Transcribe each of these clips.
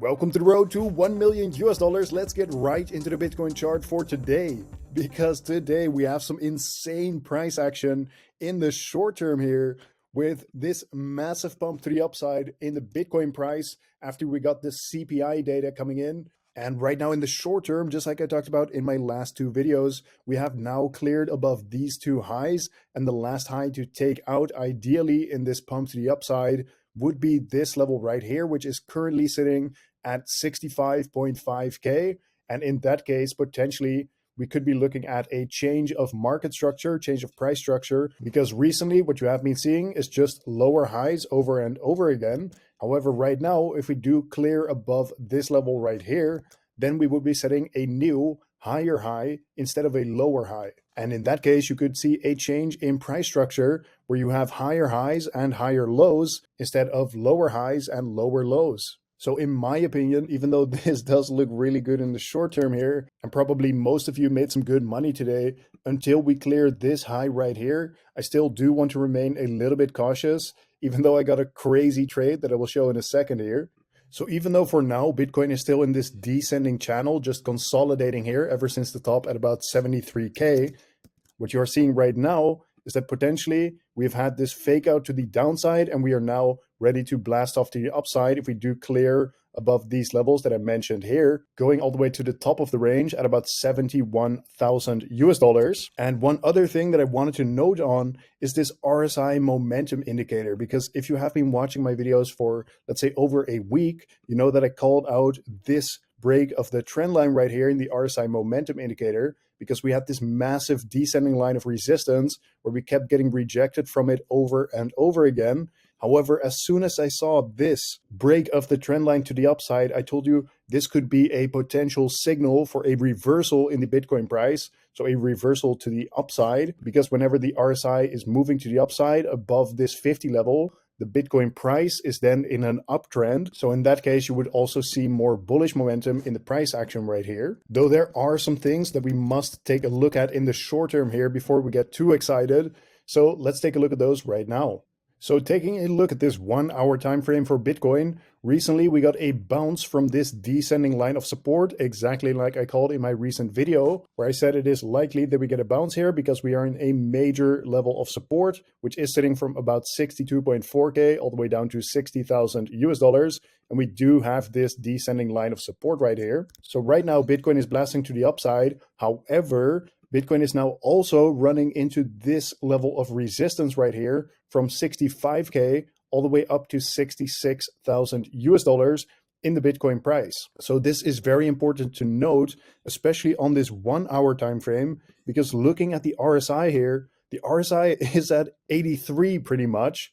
Welcome to the road to 1 million US dollars. Let's get right into the Bitcoin chart for today, because today we have some insane price action in the short term here with this massive pump to the upside in the Bitcoin price after we got the CPI data coming in. And right now in the short term, just like I talked about in my last two videos, we have now cleared above these two highs, and the last high to take out ideally in this pump to the upside would be this level right here, which is currently sitting at 65.5K. And in that case, potentially, we could be looking at a change of market structure, change of price structure, because recently what you have been seeing is just lower highs over and over again. However, right now, if we do clear above this level right here, then we would be setting a new higher high instead of a lower high. And in that case, you could see a change in price structure where you have higher highs and higher lows instead of lower highs and lower lows. So in my opinion, even though this does look really good in the short term here, and probably most of you made some good money today, until we clear this high right here, I still do want to remain a little bit cautious, even though I got a crazy trade that I will show in a second here. So even though for now, Bitcoin is still in this descending channel, just consolidating here ever since the top at about 73K, what you are seeing right now is that potentially we've had this fake out to the downside and we are now ready to blast off to the upside if we do clear above these levels that I mentioned here, going all the way to the top of the range at about 71,000 US dollars. And one other thing that I wanted to note on is this RSI momentum indicator, because if you have been watching my videos for, let's say, over a week, you know that I called out this break of the trend line right here in the RSI momentum indicator, because we had this massive descending line of resistance where we kept getting rejected from it over and over again. However, as soon as I saw this break of the trend line to the upside, I told you this could be a potential signal for a reversal in the Bitcoin price. So a reversal to the upside, because whenever the RSI is moving to the upside above this 50 level, the Bitcoin price is then in an uptrend. So in that case, you would also see more bullish momentum in the price action right here. Though there are some things that we must take a look at in the short term here before we get too excited. So let's take a look at those right now. So taking a look at this 1 hour time frame for Bitcoin, recently we got a bounce from this descending line of support, exactly like I called in my recent video, where I said it is likely that we get a bounce here because we are in a major level of support, which is sitting from about 62.4K all the way down to 60,000 US dollars. And we do have this descending line of support right here. So right now, Bitcoin is blasting to the upside. However, Bitcoin is now also running into this level of resistance right here from 65K all the way up to 66,000 US dollars in the Bitcoin price. So this is very important to note, especially on this 1 hour time frame, because looking at the RSI here, the RSI is at 83 pretty much.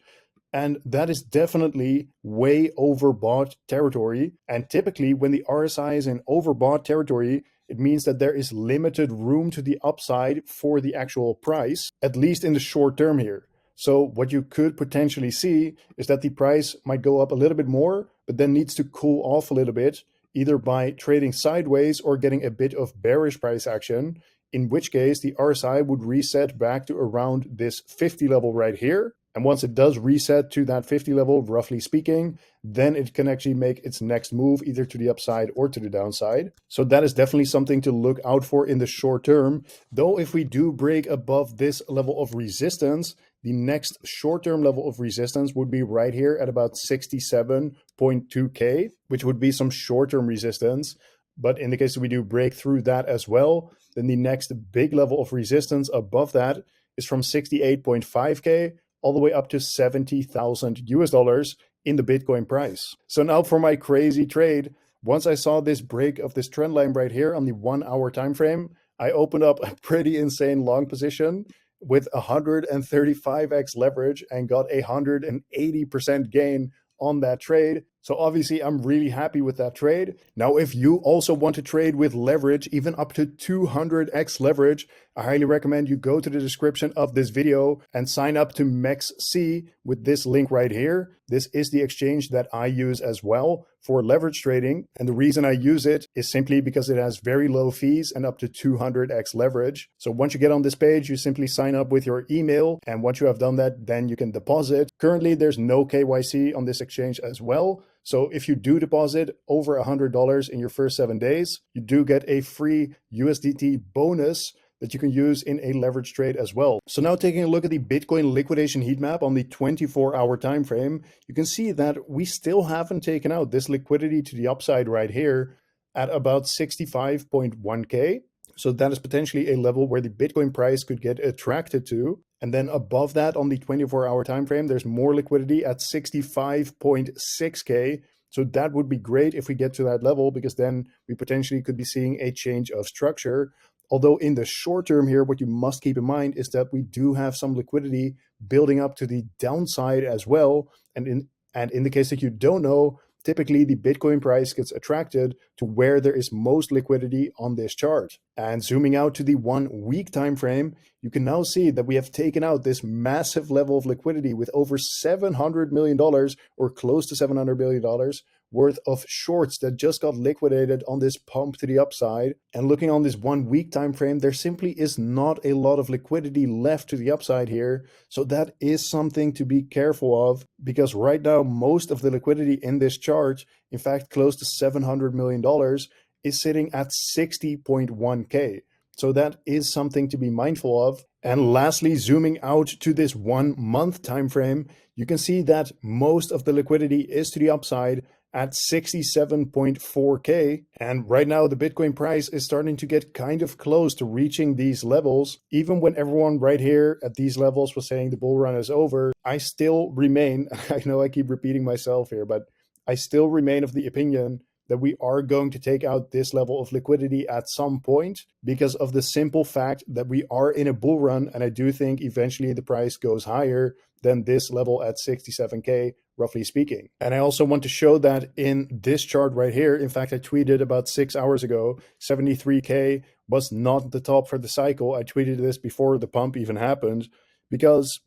And that is definitely way overbought territory. And typically when the RSI is in overbought territory, it means that there is limited room to the upside for the actual price, at least in the short term here. So what you could potentially see is that the price might go up a little bit more, but then needs to cool off a little bit, either by trading sideways or getting a bit of bearish price action, in which case the RSI would reset back to around this 50 level right here. And once it does reset to that 50 level, roughly speaking, then it can actually make its next move either to the upside or to the downside. So that is definitely something to look out for in the short term. Though if we do break above this level of resistance, the next short-term level of resistance would be right here at about 67.2K, which would be some short-term resistance. But in the case that we do break through that as well, then the next big level of resistance above that is from 68.5K all the way up to 70,000 US dollars in the Bitcoin price. So now for my crazy trade, once I saw this break of this trend line right here on the 1 hour time frame, I opened up a pretty insane long position with 135x leverage and got a 180% gain on that trade. So obviously I'm really happy with that trade. Now, if you also want to trade with leverage, even up to 200x leverage, I highly recommend you go to the description of this video and sign up to MEXC with this link right here. This is the exchange that I use as well for leverage trading. And the reason I use it is simply because it has very low fees and up to 200x leverage. So once you get on this page, you simply sign up with your email. And once you have done that, then you can deposit. Currently, there's no KYC on this exchange as well. So if you do deposit over $100 in your first 7 days, you do get a free USDT bonus that you can use in a leverage trade as well. So now taking a look at the Bitcoin liquidation heat map on the 24-hour time frame, you can see that we still haven't taken out this liquidity to the upside right here at about 65.1K. So that is potentially a level where the Bitcoin price could get attracted to. And then above that on the 24-hour time frame, there's more liquidity at 65.6K. So that would be great if we get to that level, because then we potentially could be seeing a change of structure. Although in the short term here, what you must keep in mind is that we do have some liquidity building up to the downside as well. And in the case that you don't know, typically the Bitcoin price gets attracted to where there is most liquidity on this chart. And zooming out to the 1 week time frame, you can now see that we have taken out this massive level of liquidity with over $700 million or close to $700 million worth of shorts that just got liquidated on this pump to the upside. And looking on this 1 week time frame, there simply is not a lot of liquidity left to the upside here. So that is something to be careful of, because right now most of the liquidity in this chart, in fact close to $700 million, is sitting at 60.1K. So that is something to be mindful of. And lastly, zooming out to this 1 month time frame, you can see that most of the liquidity is to the upside at 67.4K. And right now the Bitcoin price is starting to get kind of close to reaching these levels. Even when everyone right here at these levels was saying the bull run is over, I still remain, I know I keep repeating myself here, but I still remain of the opinion that we are going to take out this level of liquidity at some point, because of the simple fact that we are in a bull run. And I do think eventually the price goes higher than this level at 67K, roughly speaking. And I also want to show that in this chart right here. In fact, I tweeted about 6 hours ago, 73K was not the top for the cycle. I tweeted this before the pump even happened, because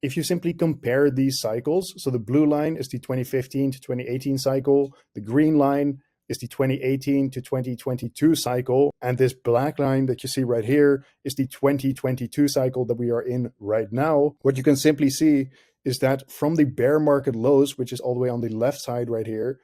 if you simply compare these cycles, so the blue line is the 2015 to 2018 cycle, the green line is the 2018 to 2022 cycle, and this black line that you see right here is the 2022 cycle that we are in right now. What you can simply see is that from the bear market lows, which is all the way on the left side right here,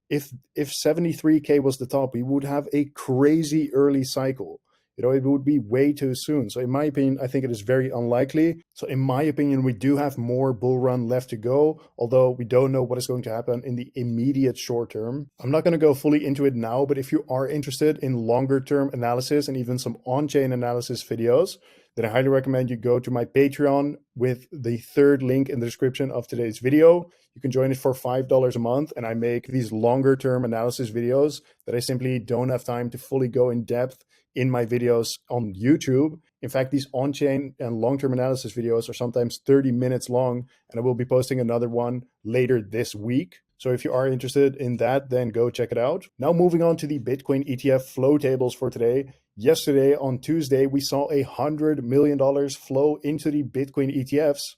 if 73K was the top, we would have a crazy early cycle. You know, it would be way too soon. So in my opinion, I think it is very unlikely. So in my opinion, we do have more bull run left to go, although we don't know what is going to happen in the immediate short term. I'm not going to go fully into it now, but if you are interested in longer term analysis and even some on-chain analysis videos, then I highly recommend you go to my Patreon with the third link in the description of today's video. You can join it for $5 a month, and I make these longer term analysis videos that I simply don't have time to fully go in depth in my videos on YouTube. In fact, these on-chain and long-term analysis videos are sometimes 30 minutes long, and I will be posting another one later this week. So if you are interested in that, then go check it out. Now moving on to the Bitcoin ETF flow tables for today. Yesterday on Tuesday, we saw $100 million flow into the Bitcoin ETFs,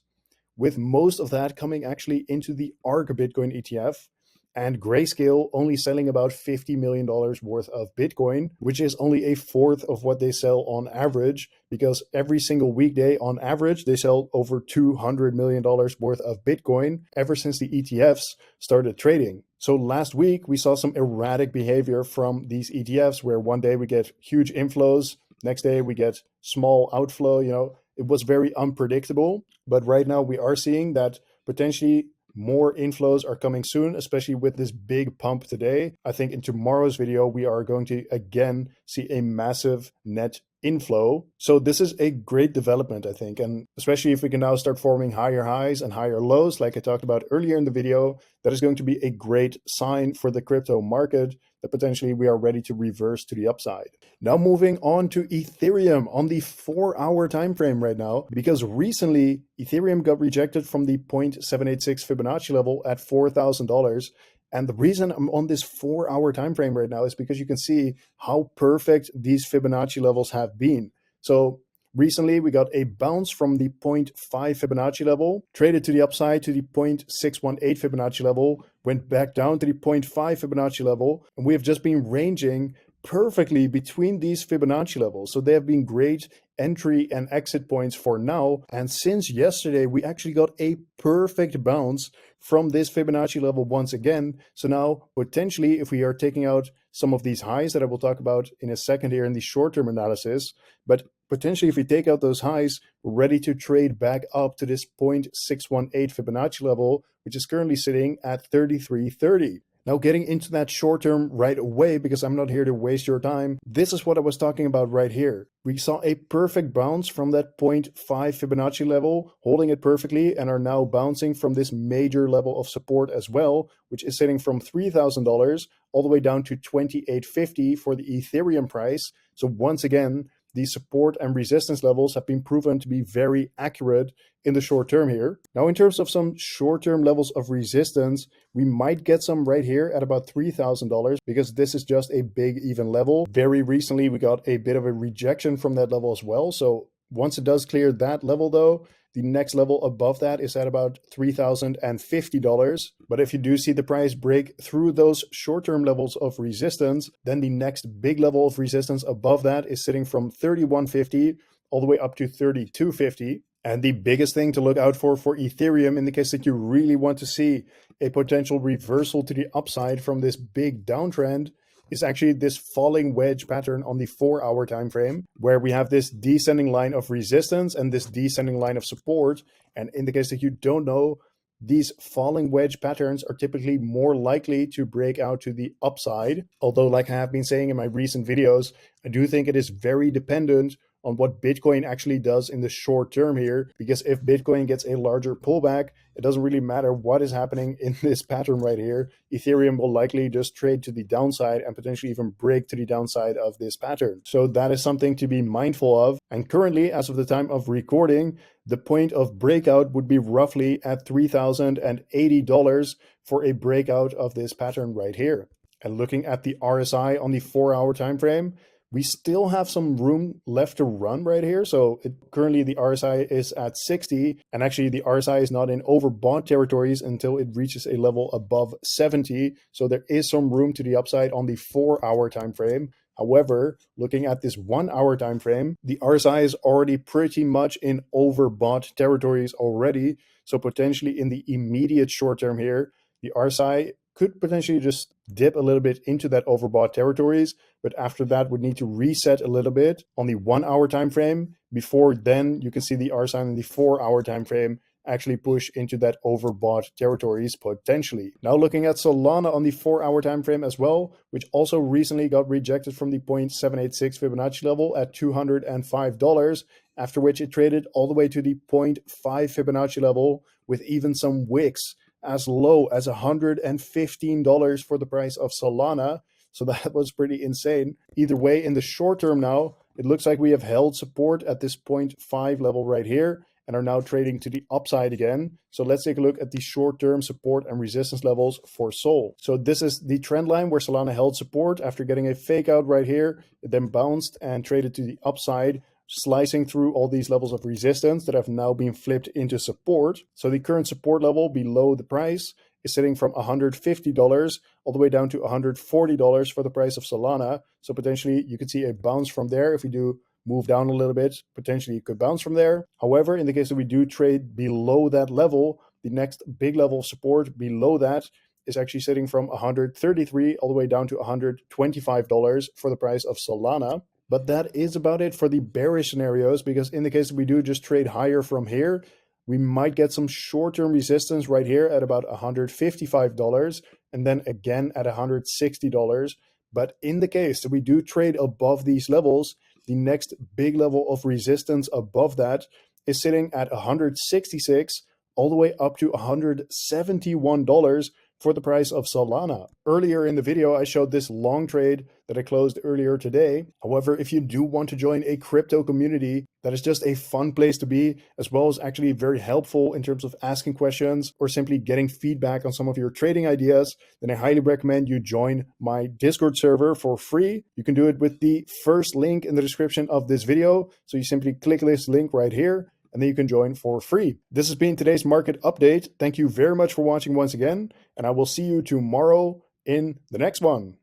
with most of that coming actually into the ARK Bitcoin ETF. And Grayscale only selling about $50 million worth of Bitcoin, which is only a fourth of what they sell on average, because every single weekday on average, they sell over $200 million worth of Bitcoin ever since the ETFs started trading. So last week, we saw some erratic behavior from these ETFs, where one day we get huge inflows, next day we get small outflow. You know, it was very unpredictable. But right now we are seeing that potentially more inflows are coming soon, especially with this big pump today. I think in tomorrow's video, we are going to again see a massive net inflow. So this is a great development, I think. And especially if we can now start forming higher highs and higher lows, like I talked about earlier in the video, that is going to be a great sign for the crypto market that potentially we are ready to reverse to the upside. Now moving on to Ethereum on the 4-hour time frame right now, because recently Ethereum got rejected from the 0.786 Fibonacci level at $4,000. And the reason I'm on this 4-hour time frame right now is because you can see how perfect these Fibonacci levels have been. So recently, we got a bounce from the 0.5 Fibonacci level, traded to the upside to the 0.618 Fibonacci level, went back down to the 0.5 Fibonacci level, and we have just been ranging perfectly between these Fibonacci levels. So they have been great entry and exit points for now. And since yesterday, we actually got a perfect bounce from this Fibonacci level once again. So now potentially, if we are taking out some of these highs that I will talk about in a second here in the short-term analysis, but potentially if we take out those highs, we're ready to trade back up to this 0.618 Fibonacci level, which is currently sitting at 33.30. Now, getting into that short term right away, because I'm not here to waste your time, this is what I was talking about right here. We saw a perfect bounce from that 0.5 Fibonacci level, holding it perfectly, and are now bouncing from this major level of support as well, which is sitting from $3,000 all the way down to $28.50 for the Ethereum price. So once again, these support and resistance levels have been proven to be very accurate in the short term here. Now, in terms of some short-term levels of resistance, we might get some right here at about $3,000 because this is just a big even level. Very recently, we got a bit of a rejection from that level as well. So once it does clear that level though, the next level above that is at about $3,050. But if you do see the price break through those short-term levels of resistance, then the next big level of resistance above that is sitting from $31.50 all the way up to $32.50. And the biggest thing to look out for Ethereum, in the case that you really want to see a potential reversal to the upside from this big downtrend, is actually this falling wedge pattern on the 4-hour time frame, where we have this descending line of resistance and this descending line of support. And in the case that you don't know, these falling wedge patterns are typically more likely to break out to the upside. Although, like I have been saying in my recent videos, I do think it is very dependent on what Bitcoin actually does in the short term here, because if Bitcoin gets a larger pullback, it doesn't really matter what is happening in this pattern right here. Ethereum will likely just trade to the downside and potentially even break to the downside of this pattern. So that is something to be mindful of. And currently, as of the time of recording, the point of breakout would be roughly at $3,080 for a breakout of this pattern right here. And looking at the RSI on the 4-hour time frame, we still have some room left to run right here. So currently the RSI is at 60, and actually the RSI is not in overbought territories until it reaches a level above 70. So there is some room to the upside on the 4-hour time frame. However, looking at this 1-hour time frame, the RSI is already pretty much in overbought territories already. So potentially in the immediate short term here, the RSI could potentially just dip a little bit into that overbought territories, but after that would need to reset a little bit on the 1-hour time frame before then you can see the RSI on the 4-hour time frame actually push into that overbought territories potentially. Now looking at Solana on the 4-hour time frame as well, which also recently got rejected from the 0.786 Fibonacci level at $205, after which it traded all the way to the 0.5 Fibonacci level with even some wicks as low as $115 for the price of Solana. So that was pretty insane. Either way, in the short term now, it looks like we have held support at this 0.5 level right here and are now trading to the upside again. So let's take a look at the short-term support and resistance levels for Sol. So this is the trend line where Solana held support after getting a fake out right here. It then bounced and traded to the upside, slicing through all these levels of resistance that have now been flipped into support. So the current support level below the price is sitting from $150 all the way down to $140 for the price of Solana. So potentially you could see a bounce from there. If we do move down a little bit, potentially it could bounce from there. However, in the case that we do trade below that level, the next big level of support below that is actually sitting from $133 all the way down to $125 for the price of Solana. But that is about it for the bearish scenarios, because in the case that we do just trade higher from here, we might get some short-term resistance right here at about $155 and then again at $160. But in the case that we do trade above these levels, the next big level of resistance above that is sitting at $166 all the way up to $171 for the price of Solana. Earlier in the video, I showed this long trade that I closed earlier today. However, if you do want to join a crypto community that is just a fun place to be, as well as actually very helpful in terms of asking questions or simply getting feedback on some of your trading ideas, then I highly recommend you join my Discord server for free. You can do it with the first link in the description of this video. So you simply click this link right here, and then you can join for free. This has been today's market update. Thank you very much for watching once again, and I will see you tomorrow in the next one.